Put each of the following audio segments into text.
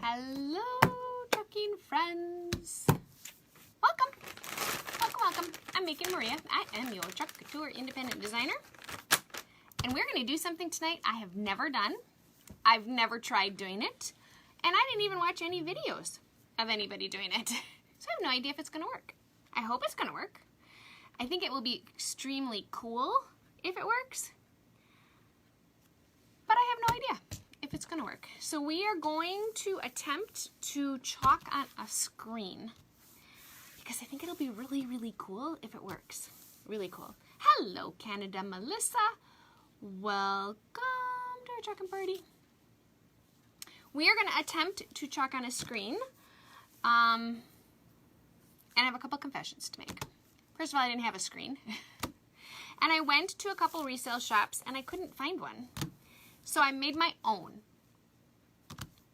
Hello, trucking friends. Welcome. Welcome. I'm Megan Maria. I am your Chalk Couture independent designer. And we're going to do something tonight I have never done. I've never tried doing it. And I didn't even watch any videos of anybody doing it. So I have no idea if it's going to work. I hope it's going to work. I think it will be extremely cool if it works. But I have no idea if it's going to work. So we are going to attempt to chalk on a screen because I think it'll be really, really cool if it works. Really cool. Hello, Canada Melissa. Welcome to our chalking party. We are going to attempt to chalk on a screen. And I have a couple confessions to make. First of all, I didn't have a screen. And I went to a couple resale shops and I couldn't find one. So I made my own,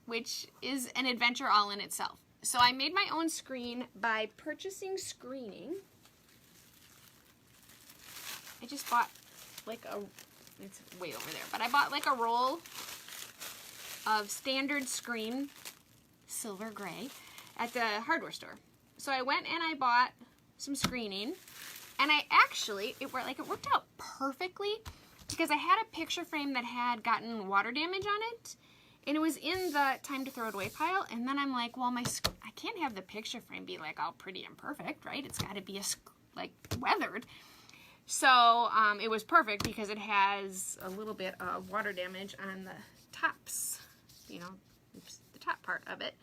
which is an adventure all in itself. So I made my own screen by purchasing screening. I just bought like it's way over there, but I bought like a roll of standard screen, silver gray, at the hardware store. So I went and I bought some screening, and I actually, it worked out perfectly because I had a picture frame that had gotten water damage on it, and it was in the time to throw it away pile, and then I'm like, well, I can't have the picture frame be like all pretty and perfect, right? It's got to be like weathered. So it was perfect because it has a little bit of water damage on the tops, you know, the top part of it.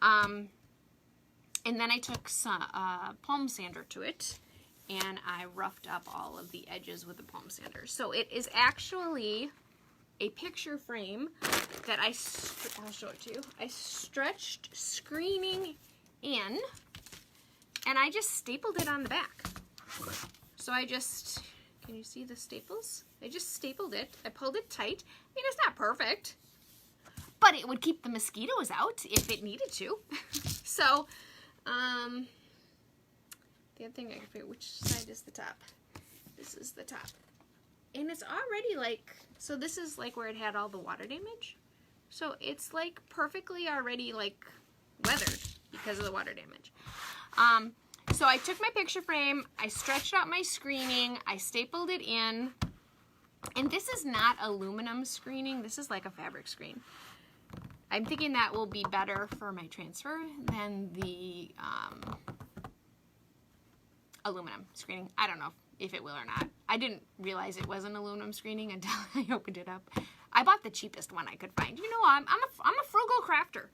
And then I took some palm sander to it, and I roughed up all of the edges with the palm sander. So it is actually a picture frame that I'll show it to you. I stretched screening in, and I just stapled it on the back. So can you see the staples? I just stapled it. I pulled it tight. I mean, it's not perfect, but it would keep the mosquitoes out if it needed to. So, the other thing I can figure, which side is the top? This is the top. And it's already like, so this is like where it had all the water damage. So it's like perfectly already like weathered because of the water damage. So I took my picture frame, I stretched out my screening, I stapled it in, and this is not aluminum screening, this is like a fabric screen. I'm thinking that will be better for my transfer than the aluminum screening. I don't know if it will or not. I didn't realize it was an aluminum screening until I opened it up. I bought the cheapest one I could find. You know, I'm a frugal crafter,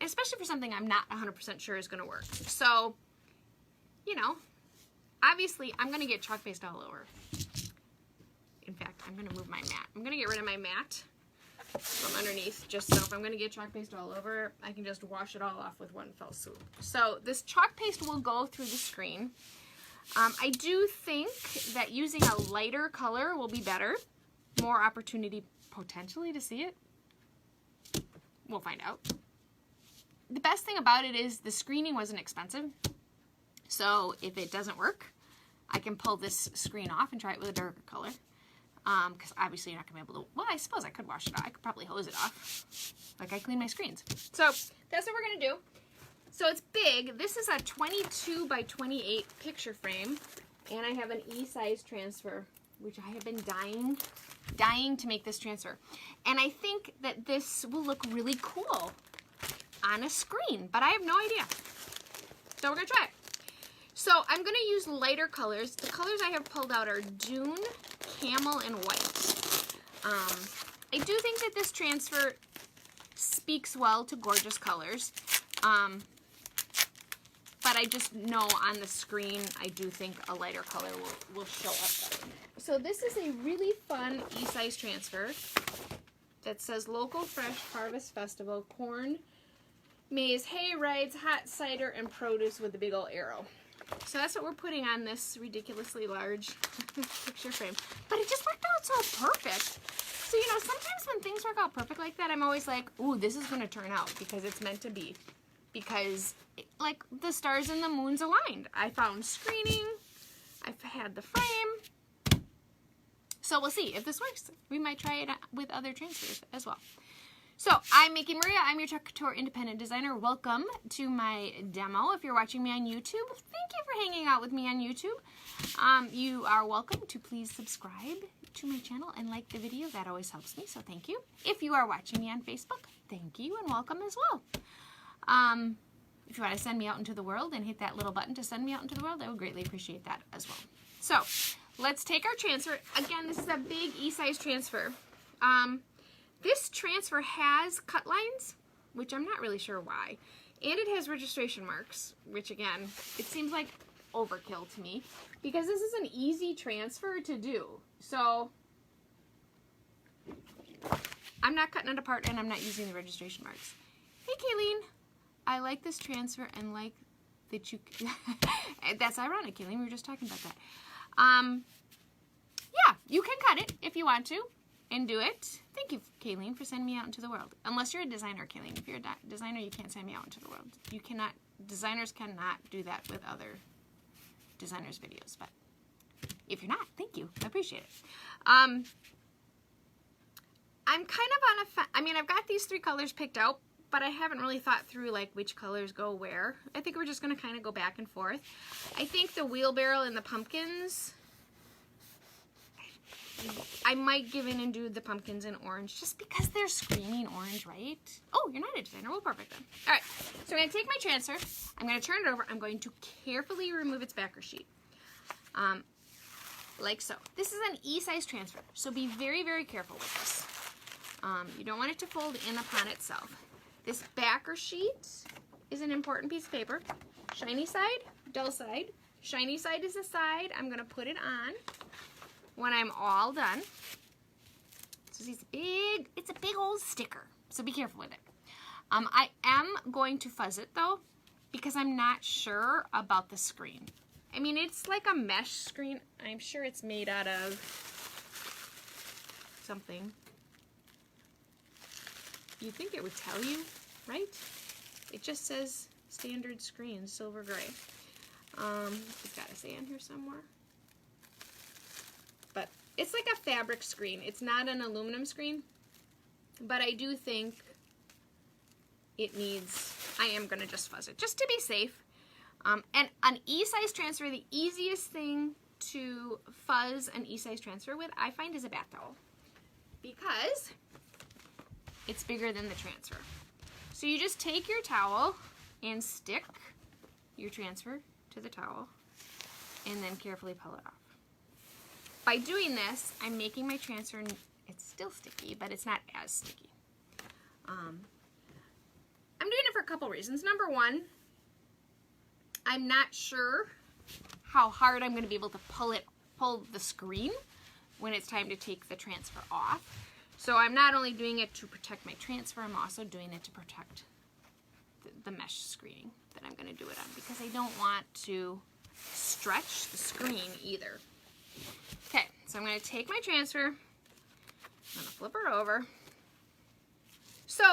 especially for something I'm not 100% sure is going to work. So, you know, obviously I'm going to get chalk paste all over. In fact, I'm going to move my mat. I'm going to get rid of my mat from underneath, just so if I'm going to get chalk paste all over, I can just wash it all off with one fell swoop. So this chalk paste will go through the screen. I do think that using a lighter color will be better. More opportunity potentially to see it. We'll find out. The best thing about it is the screening wasn't expensive. So if it doesn't work, I can pull this screen off and try it with a darker color. Because obviously you're not going to be able to, well, I suppose I could wash it off. I could probably hose it off, like I clean my screens. So that's what we're going to do. So it's big. This is a 22 by 28 picture frame, and I have an E-size transfer, which I have been dying to make this transfer. And I think that this will look really cool on a screen, but I have no idea. So we're going to try it. So I'm going to use lighter colors. The colors I have pulled out are Dune, Camel, and White. I do think that this transfer speaks well to gorgeous colors. But I just know on the screen, I do think a lighter color will show up better. So this is a really fun E-size transfer that says Local Fresh Harvest Festival, corn, maize, hay, rides, hot cider, and produce with a big old arrow. So that's what we're putting on this ridiculously large picture frame. But it just worked out so perfect. So, you know, sometimes when things work out perfect like that, I'm always like, ooh, this is going to turn out because it's meant to be. Because, like, the stars and the moons aligned. I found screening. I've had the frame. So we'll see if this works. We might try it with other transfers as well. So, I'm Mickey Maria. I'm your Chalk Couture independent designer. Welcome to my demo. If you're watching me on YouTube, thank you for hanging out with me on YouTube. You are welcome to please subscribe to my channel and like the video. That always helps me, so thank you. If you are watching me on Facebook, thank you and welcome as well. If you want to send me out into the world and hit that little button to send me out into the world, I would greatly appreciate that as well. So, let's take our transfer. Again, this is a big E-size transfer. This transfer has cut lines, which I'm not really sure why. And it has registration marks, which again, it seems like overkill to me because this is an easy transfer to do. So I'm not cutting it apart and I'm not using the registration marks. Hey Kayleen, I like this transfer and like that you, that's ironic, Kayleen, we were just talking about that. Yeah, you can cut it if you want to. And do it. Thank you, Kayleen, for sending me out into the world. Unless you're a designer, Kayleen. If you're a designer, you can't send me out into the world. You cannot, designers cannot do that with other designers' videos. But if you're not, thank you. I appreciate it. I'm kind of on a, I mean, I've got these 3 colors picked out, but I haven't really thought through like which colors go where. I think we're just going to kind of go back and forth. I think the wheelbarrow and the pumpkins, I might give in and do the pumpkins in orange just because they're screaming orange, right? Oh, you're not a designer. Well, perfect then. All right, so I'm going to take my transfer. I'm going to turn it over. I'm going to carefully remove its backer sheet, like so. This is an E-size transfer, so be very, very careful with this. You don't want it to fold in upon itself. This backer sheet is an important piece of paper. Shiny side, dull side. Shiny side is the side I'm going to put it on when I'm all done. So it's a big old sticker, so be careful with it. I am going to fuzz it though, because I'm not sure about the screen. I mean, it's like a mesh screen. I'm sure it's made out of something. You'd think it would tell you, right? It just says standard screen, silver gray. It's gotta say in here somewhere. But it's like a fabric screen. It's not an aluminum screen, but I do think it needs, I am going to just fuzz it, just to be safe. And an E-size transfer, the easiest thing to fuzz an E-size transfer with, I find, is a bath towel. Because it's bigger than the transfer. So you just take your towel and stick your transfer to the towel and then carefully pull it off. By doing this, I'm making my transfer, it's still sticky, but it's not as sticky. I'm doing it for a couple reasons. Number one, I'm not sure how hard I'm going to be able to pull the screen when it's time to take the transfer off. So I'm not only doing it to protect my transfer, I'm also doing it to protect the mesh screening that I'm going to do it on, because I don't want to stretch the screen either. Okay, so I'm going to take my transfer, I'm going to flip her over. So,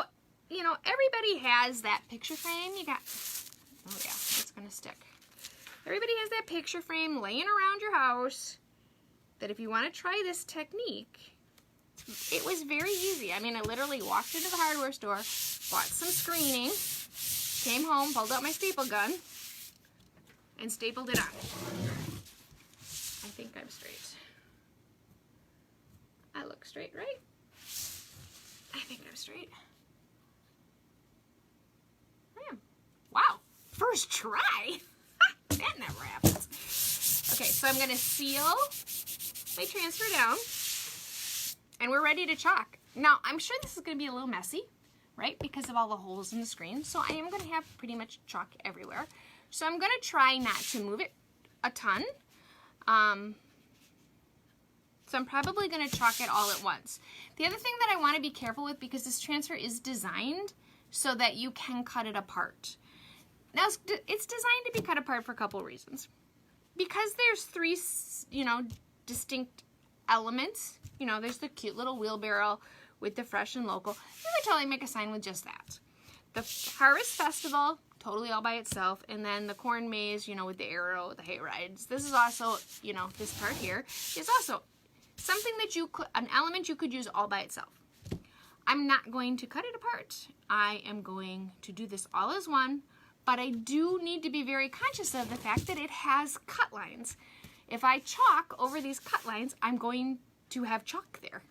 you know, everybody has that picture frame. You got, oh yeah, it's going to stick. Everybody has that picture frame laying around your house that if you want to try this technique, it was very easy. I mean, I literally walked into the hardware store, bought some screening, came home, pulled out my staple gun, and stapled it on. I think I'm straight. I look straight, right? I think I'm straight. I am. Wow, first try. That never happens. Okay, so I'm going to seal my transfer down, and we're ready to chalk. Now, I'm sure this is going to be a little messy, right, because of all the holes in the screen, so I am going to have pretty much chalk everywhere. So I'm going to try not to move it a ton. So I'm probably going to chalk it all at once. The other thing that I want to be careful with, because this transfer is designed so that you can cut it apart. Now, it's designed to be cut apart for a couple reasons. Because there's 3, you know, distinct elements. You know, there's the cute little wheelbarrow with the fresh and local. You could totally make a sign with just that. The Harvest Festival, totally all by itself. And then the corn maze, you know, with the arrow, the hay rides. This is also, you know, this part here is also something that you could, an element you could use all by itself. I'm not going to cut it apart. I am going to do this all as one, but I do need to be very conscious of the fact that it has cut lines. If I chalk over these cut lines, I'm going to have chalk there,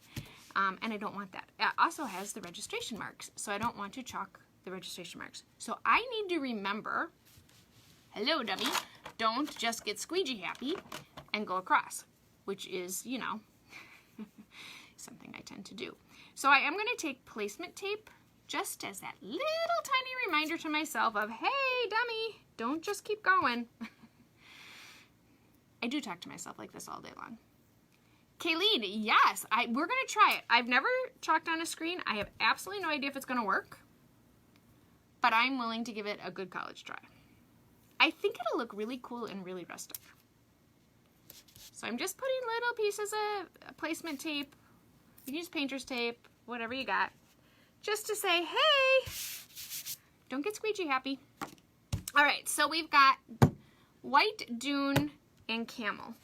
and I don't want that. It also has the registration marks, so I don't want to chalk the registration marks. So I need to remember, hello dummy, don't just get squeegee happy and go across, which is, you know, something I tend to do. So I am going to take placement tape just as that little tiny reminder to myself of, hey dummy, don't just keep going. I do talk to myself like this all day long. Kayleen, yes, we're going to try it. I've never chalked on a screen. I have absolutely no idea if it's going to work, but I'm willing to give it a good college try. I think it'll look really cool and really rustic. So I'm just putting little pieces of placement tape. You can use painter's tape, whatever you got, just to say, hey, don't get squeegee happy. All right, so we've got white, dune, and camel.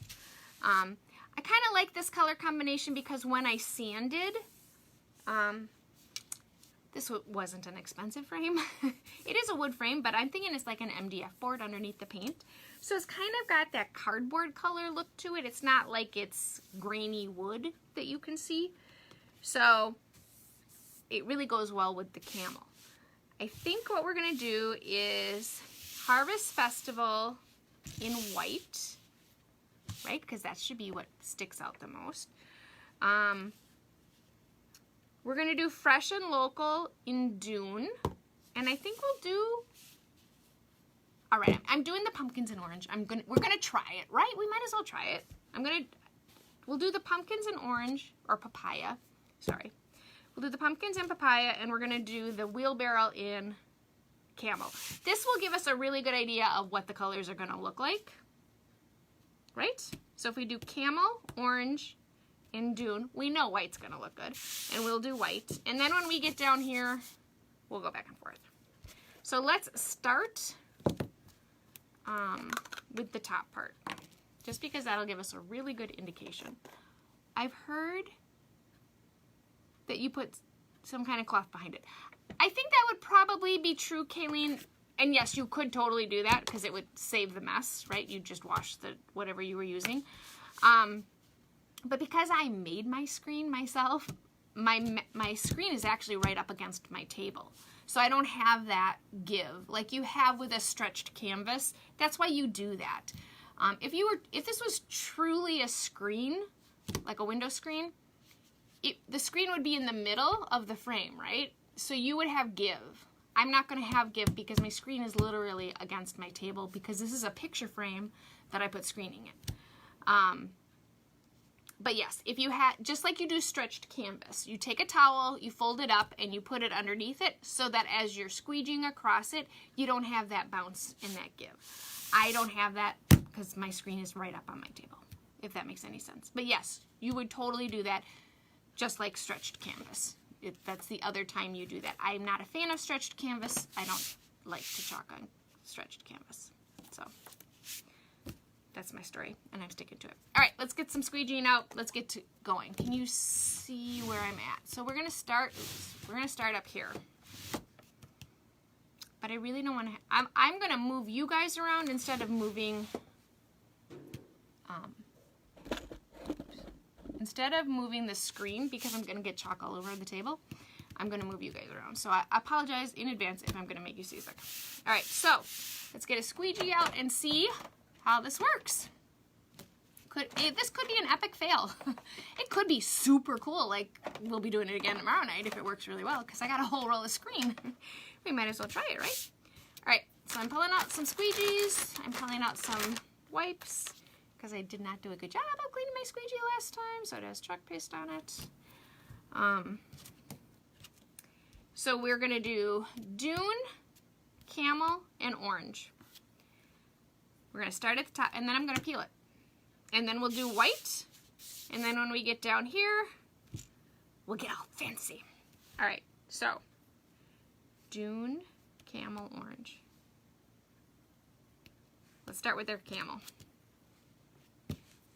I kind of like this color combination because when I sanded, this wasn't an expensive frame. It is a wood frame, but I'm thinking it's like an MDF board underneath the paint. So it's kind of got that cardboard color look to it. It's not like it's grainy wood that you can see. So it really goes well with the camel. I think what we're gonna do is Harvest Festival in white, right? Because that should be what sticks out the most. We're gonna do Fresh and Local in Dune, and I think we'll do. All right, I'm doing the pumpkins in orange. We're gonna try it, right? We might as well try it. We'll do the pumpkins in orange, or papaya. Sorry, we'll do the pumpkins in papaya, and we're gonna do the wheelbarrow in camel. This will give us a really good idea of what the colors are gonna look like, right? So if we do camel, orange, and dune, we know white's gonna look good, and we'll do white. And then when we get down here, we'll go back and forth. So let's start with the top part, just because that'll give us a really good indication. I've heard that you put some kind of cloth behind it. I think that would probably be true, Kayleen. And yes, you could totally do that because it would save the mess, right? You just wash the whatever you were using. But because I made my screen myself, my screen is actually right up against my table. So I don't have that give like you have with a stretched canvas. That's why you do that. If this was truly a screen, like a window screen, the screen would be in the middle of the frame, right? So you would have give. I'm not going to have give because my screen is literally against my table because this is a picture frame that I put screening in. But yes, if you had, just like you do stretched canvas, you take a towel, you fold it up, and you put it underneath it so that as you're squeegeeing across it, you don't have that bounce and that give. I don't have that because my screen is right up on my table, if that makes any sense. But yes, you would totally do that just like stretched canvas. That's the other time you do that. I'm not a fan of stretched canvas. I don't like to chalk on stretched canvas. So that's my story, and I'm sticking to it. All right, let's get some squeegeeing out. Let's get to going. Can you see where I'm at? So we're gonna start up here. But I really don't want to. I'm gonna move you guys around instead of moving. Instead of moving the screen, because I'm gonna get chalk all over the table, I'm gonna move you guys around. So I apologize in advance if I'm gonna make you seasick. All right, so let's get a squeegee out and see how this works. This could be an epic fail. It could be super cool, like we'll be doing it again tomorrow night if it works really well, because I got a whole roll of screen. We might as well try it, right? All right, so I'm pulling out some squeegees. I'm pulling out some wipes, because I did not do a good job of cleaning my squeegee last time, so it has chalk paste on it. So we're gonna do dune, camel, and orange. We're gonna start at the top, and then I'm gonna peel it. And then we'll do white, and then when we get down here, we'll get all fancy. All right, so dune, camel, orange. Let's start with their camel.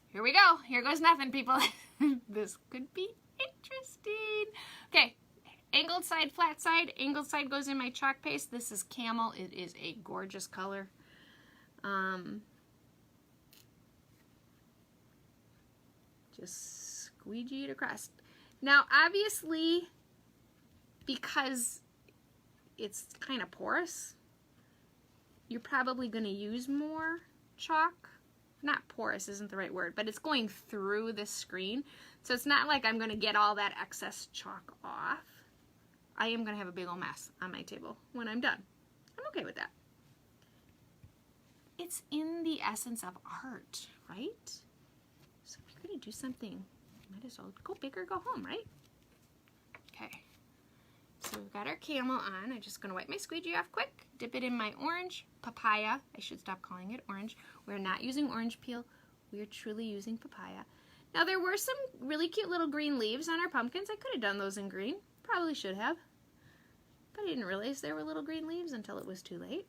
Here we go. Here goes nothing, people. This could be interesting. Okay, Angled side, flat side. Angled side goes in my chalk paste. This is Camel. It is a gorgeous color. Just squeegee it across. Now, obviously, because it's kind of porous, you're probably going to use more chalk. Not porous isn't the right word, but it's going through the screen. So it's not like I'm going to get all that excess chalk off. I am going to have a big old mess on my table when I'm done. I'm okay with that. It's in the essence of art, right? So if you're going to do something, might as well go big or go home, right? Okay. So we've got our camel on. I'm just going to wipe my squeegee off quick, dip it in my orange papaya. I should stop calling it orange. We're not using orange peel. We are truly using papaya. Now there were some really cute little green leaves on our pumpkins. I could have done those in green. Probably should have. But I didn't realize there were little green leaves until it was too late.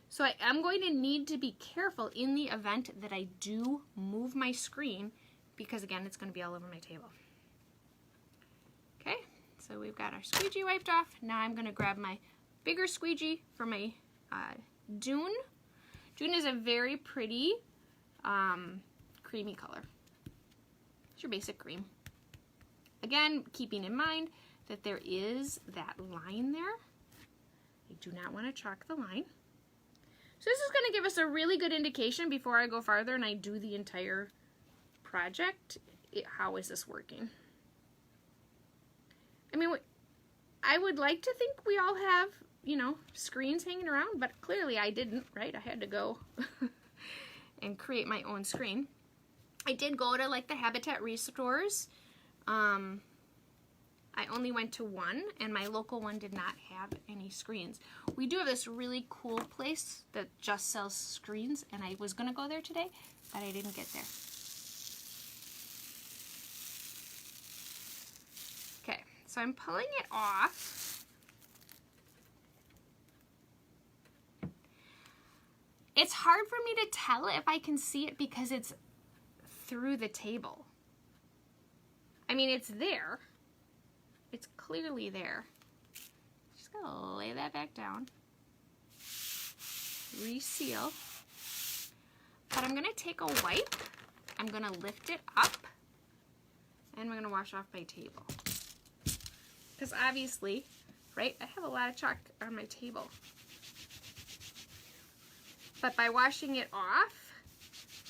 So I am going to need to be careful in the event that I do move my screen, because again, it's going to be all over my table. Okay, so we've got our squeegee wiped off. Now I'm going to grab my bigger squeegee for my Dune. Dune is a very pretty creamy color. It's your basic cream. Again, keeping in mind that there is that line there. I do not want to chalk the line. So this is going to give us a really good indication before I go farther and I do the entire project. How is this working? I mean, I would like to think we all have, you know, screens hanging around, but clearly I didn't, right? I had to go and create my own screen. I did go to like the Habitat restores. I only went to one, and my local one did not have any screens. We do have this really cool place that just sells screens, and I was going to go there today, but I didn't get there. Okay, so I'm pulling it off. It's hard for me to tell if I can see it because it's through the table. I mean, it's there. It's clearly there. Just gonna lay that back down. Reseal. But I'm gonna take a wipe. I'm gonna lift it up. And we're gonna wash off my table. Because obviously, right, I have a lot of chalk on my table. But by washing it off,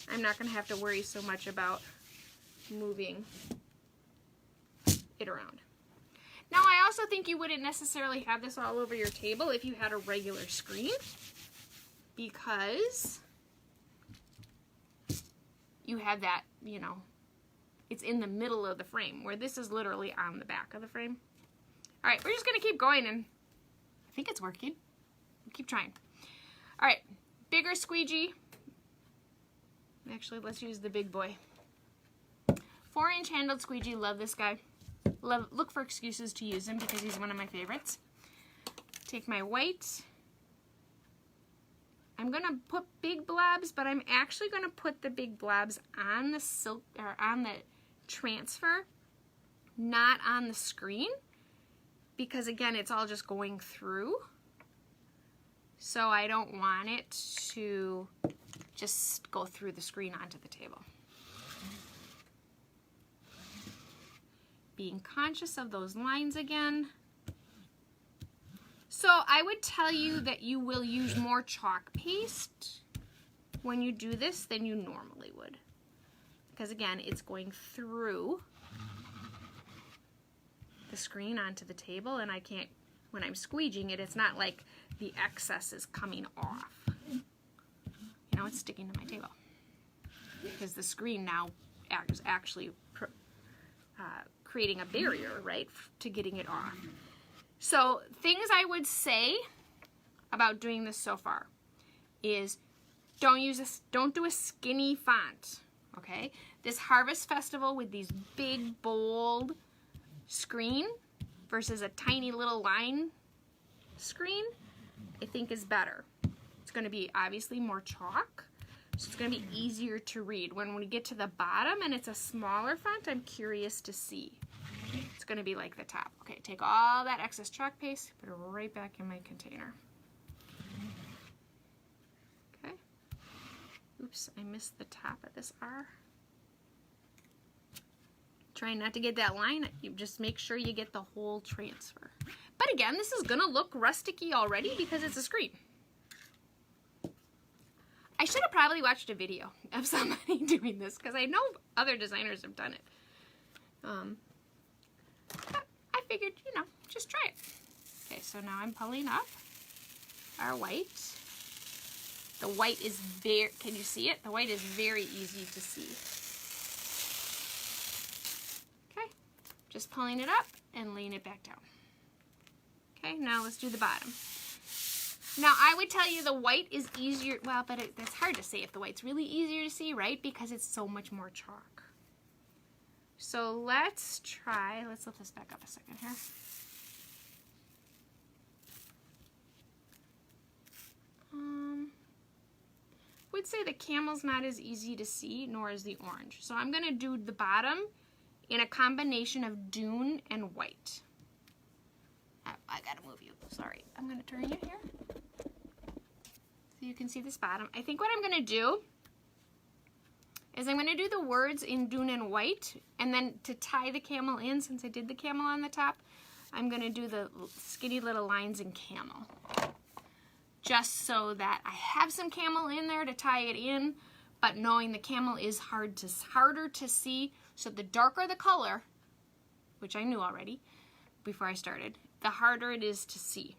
I'm not gonna have to worry so much about moving it around. Now, I also think you wouldn't necessarily have this all over your table if you had a regular screen, because you have that, you know, it's in the middle of the frame, where this is literally on the back of the frame. All right, we're just going to keep going, and I think it's working. We'll keep trying. All right, bigger squeegee. Actually, let's use the big boy. 4-inch handled squeegee. Love this guy. Look for excuses to use him because he's one of my favorites. Take my white. I'm going to put big blobs, but I'm actually going to put the big blobs on the silk, or on the transfer, not on the screen, because again, it's all just going through. So I don't want it to just go through the screen onto the table. Being conscious of those lines again. So I would tell you that you will use more chalk paste when you do this than you normally would. Because again, it's going through the screen onto the table, and I can't, when I'm squeegeeing it, it's not like the excess is coming off. You know, it's sticking to my table. Because the screen now is actually creating a barrier, right, to getting it off. So things I would say about doing this so far is don't do a skinny font, okay? This Harvest Festival with these big, bold screen versus a tiny little line screen, I think is better. It's going to be obviously more chalk, so it's going to be easier to read. When we get to the bottom and it's a smaller font, I'm curious to see. It's going to be like the top. Okay, take all that excess chalk paste, put it right back in my container. Okay. Oops, I missed the top of this R. Try not to get that line. You just make sure you get the whole transfer. But again, this is going to look rusticy already because it's a screen. I should have probably watched a video of somebody doing this because I know other designers have done it. But I figured, you know, just try it. Okay, so now I'm pulling up our white. The white is very, can you see it? The white is very easy to see. Okay, just pulling it up and laying it back down. Okay, now let's do the bottom. Now, I would tell you the white is easier, well, but it's hard to say if the white's really easier to see, right? Because it's so much more chalk. So let's try, let's lift this back up a second here. I would say the camel's not as easy to see, nor is the orange. So I'm going to do the bottom in a combination of dune and white. I got to move you, sorry. I'm going to turn you here. So you can see this bottom. I think what I'm going to do is I'm going to do the words in dune and white, and then to tie the camel in, since I did the camel on the top, I'm going to do the skinny little lines in camel. Just so that I have some camel in there to tie it in, but knowing the camel is harder to see, so the darker the color, which I knew already before I started, the harder it is to see.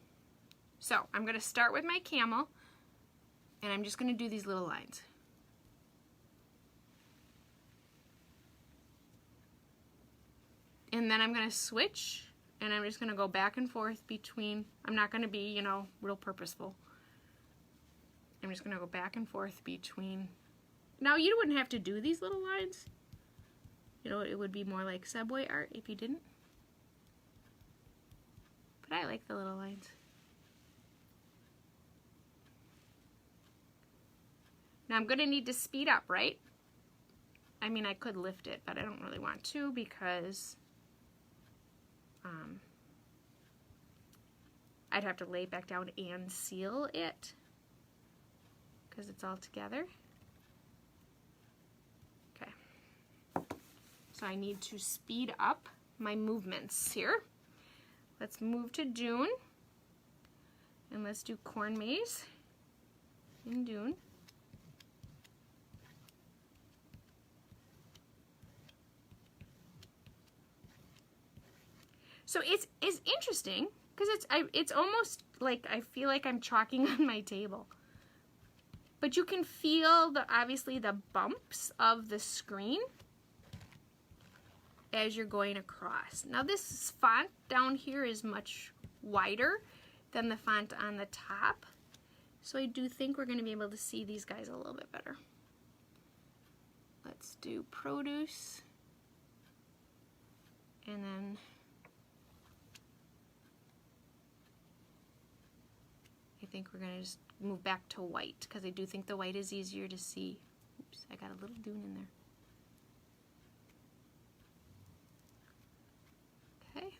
So I'm going to start with my camel, and I'm just going to do these little lines. And then I'm going to switch, and I'm just going to go back and forth between, I'm not going to be, you know, real purposeful. I'm just going to go back and forth between, now you wouldn't have to do these little lines. You know, it would be more like subway art if you didn't. But I like the little lines. Now I'm going to need to speed up, right? I mean, I could lift it, but I don't really want to because I'd have to lay it back down and seal it because it's all together. Okay. So I need to speed up my movements here. Let's move to dune, and let's do corn maze in dune. So it's interesting because it's almost like I feel like I'm chalking on my table. But you can feel obviously the bumps of the screen as you're going across. Now this font down here is much wider than the font on the top. So I do think we're going to be able to see these guys a little bit better. Let's do produce. And then I think we're going to just move back to white because I do think the white is easier to see. Oops, I got a little dune in there. Okay.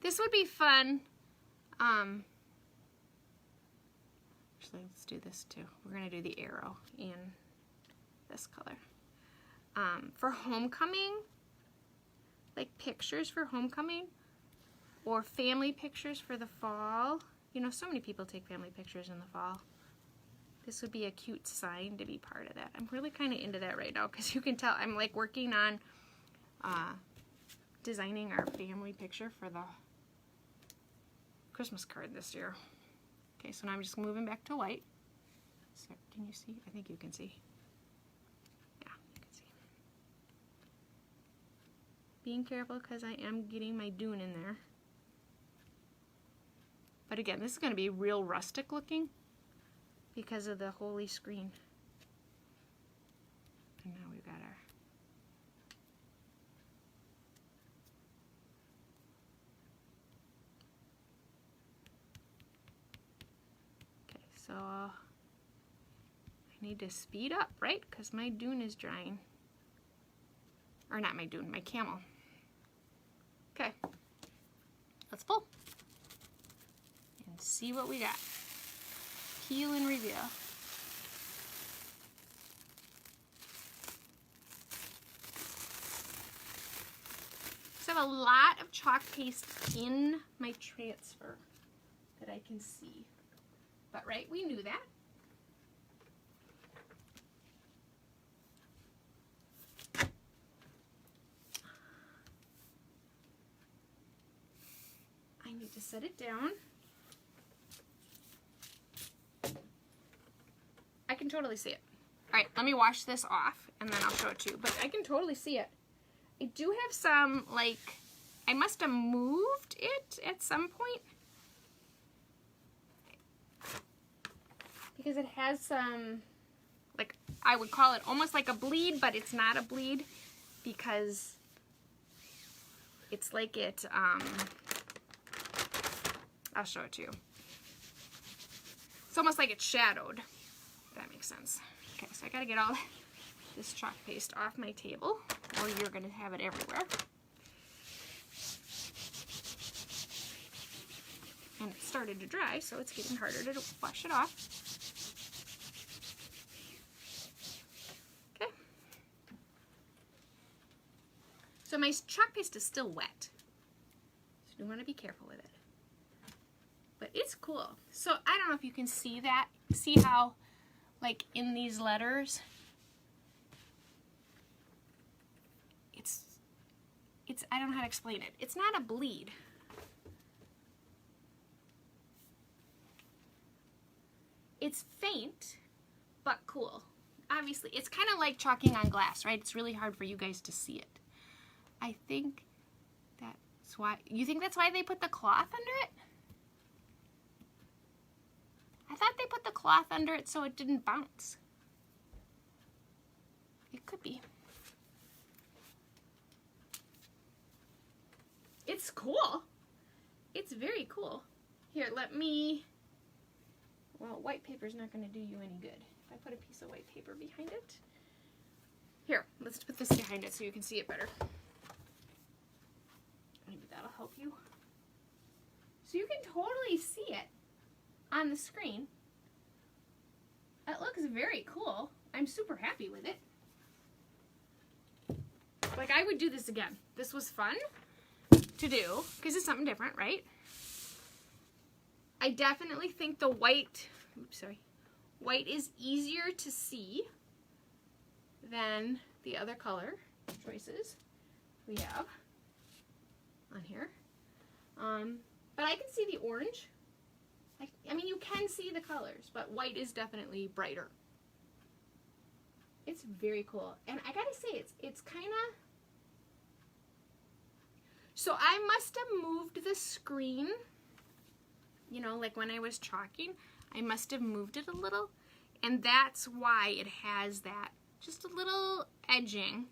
This would be fun. Actually, let's do this too. We're going to do the arrow in this color. For homecoming, like pictures for homecoming, or family pictures for the fall. You know, so many people take family pictures in the fall. This would be a cute sign to be part of that. I'm really kind of into that right now because you can tell I'm like working on designing our family picture for the Christmas card this year. Okay, so now I'm just moving back to white. So, can you see? I think you can see. Yeah, you can see. Being careful because I am getting my dune in there. But again, this is going to be real rustic looking because of the holy screen. And now we've got our... Okay, so I need to speed up, right? Because my dune is drying. Or not my dune, my camel. Okay. Let's pull. And see what we got. Peel and reveal. So I have a lot of chalk paste in my transfer that I can see. But right, we knew that. I need to set it down. I can totally see it. All right, let me wash this off and then I'll show it to you. But I can totally see it. I do have some, like, I must have moved it at some point. Because it has some, like, I would call it almost like a bleed, but it's not a bleed because it's like it, I'll show it to you. It's almost like it's shadowed, if that makes sense. Okay, so I gotta get all this chalk paste off my table, or you're gonna have it everywhere. And it started to dry, so it's getting harder to wash it off. Okay. So my chalk paste is still wet, so you want to be careful with it. But it's cool. So I don't know if you can see that. See how, like, in these letters, it's I don't know how to explain it. It's not a bleed. It's faint, but cool. Obviously, it's kind of like chalking on glass, right? It's really hard for you guys to see it. I think that's why, you think that's why they put the cloth under it? I thought they put the cloth under it so it didn't bounce. It could be. It's cool. It's very cool. Here, let me, well, white paper's not going to do you any good. If I put a piece of white paper behind it. Here, let's put this behind it so you can see it better. Maybe that'll help you. So you can totally see it on the screen. It looks very cool. I'm super happy with it. Like, I would do this again. This was fun to do because it's something different, right? I definitely think the white, white is easier to see than the other color choices we have on here. But I can see the orange. I mean, you can see the colors, but white is definitely brighter. It's very cool. And I gotta say, it's kind of, so I must have moved the screen, you know, like when I was chalking, I must have moved it a little, and that's why it has that, just a little edging,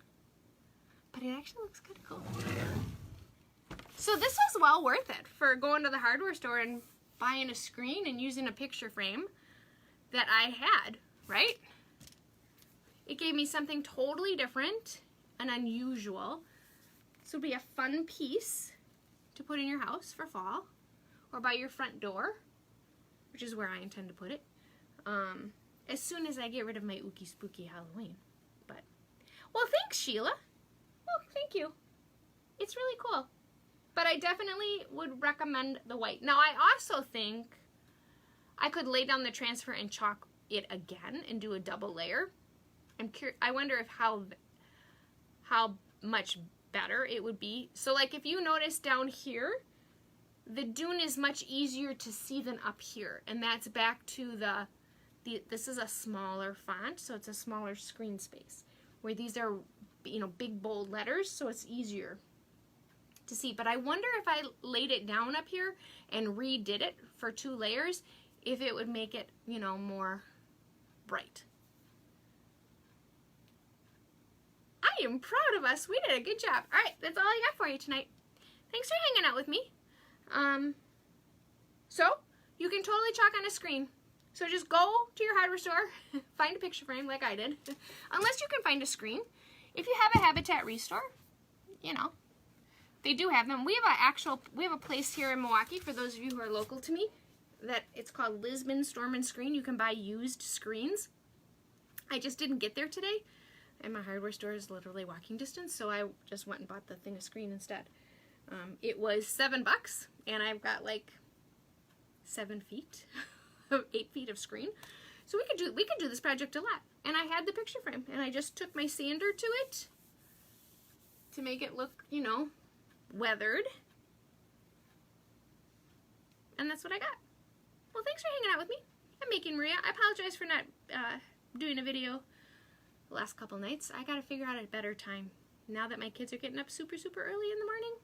but it actually looks kind of cool. So this was well worth it for going to the hardware store and buying a screen and using a picture frame that I had, right? It gave me something totally different and unusual. This would be a fun piece to put in your house for fall or by your front door, which is where I intend to put it, as soon as I get rid of my ooky spooky Halloween. But, well, thanks, Sheila. Well, thank you. It's really cool. But I definitely would recommend the white. Now, I also think I could lay down the transfer and chalk it again and do a double layer. I wonder if how much better it would be. So, like, if you notice down here, the dune is much easier to see than up here, and that's back to this is a smaller font, so it's a smaller screen space, where these are, you know, big bold letters, so it's easier to see. But I wonder if I laid it down up here and redid it for 2 layers, if it would make it, you know, more bright. I am proud of us. We did a good job. All right, that's all I got for you tonight. Thanks for hanging out with me. So you can totally chalk on a screen. So just go to your hardware store, find a picture frame like I did, unless you can find a screen. If you have a Habitat Restore, you know, they do have them. We have a place here in Milwaukee, for those of you who are local to me, that it's called Lisbon Storm and Screen. You can buy used screens. I just didn't get there today, and my hardware store is literally walking distance, so I just went and bought the thing of screen instead. It was $7, and I've got like 7 feet, 8 feet of screen. So we could do this project a lot. And I had the picture frame, and I just took my sander to it to make it look, you know, weathered. And that's what I got. Well, thanks for hanging out with me. I'm Making Maria. I apologize for not doing a video the last couple nights. I gotta figure out a better time. Now that my kids are getting up super, super early in the morning,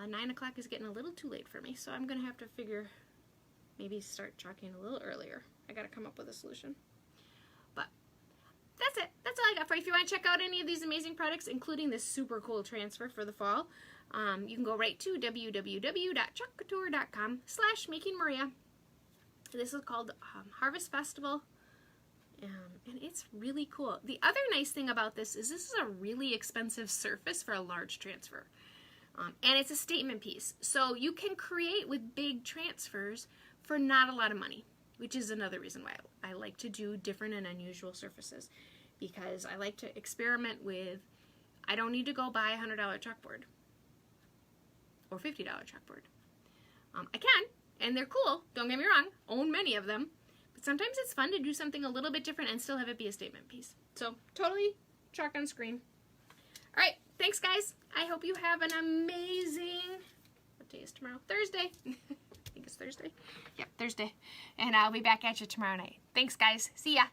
9 o'clock is getting a little too late for me, so I'm gonna have to maybe start chalking a little earlier. I gotta come up with a solution. But that's it. That's all I got for you. If you want to check out any of these amazing products, including this super cool transfer for the fall, you can go right to www.chalkcouture.com/makingmaria. This is called Harvest Festival, and it's really cool. The other nice thing about this is a really expensive surface for a large transfer. And it's a statement piece. So you can create with big transfers for not a lot of money, which is another reason why I like to do different and unusual surfaces, because I like to experiment with, I don't need to go buy a $100 chalkboard or $50 chalkboard. I can, and they're cool, don't get me wrong, own many of them, but sometimes it's fun to do something a little bit different and still have it be a statement piece. So totally chalk on screen. All right, thanks guys. I hope you have an amazing, what day is tomorrow? Thursday. I think it's Thursday. Yep, Thursday. And I'll be back at you tomorrow night. Thanks guys. See ya.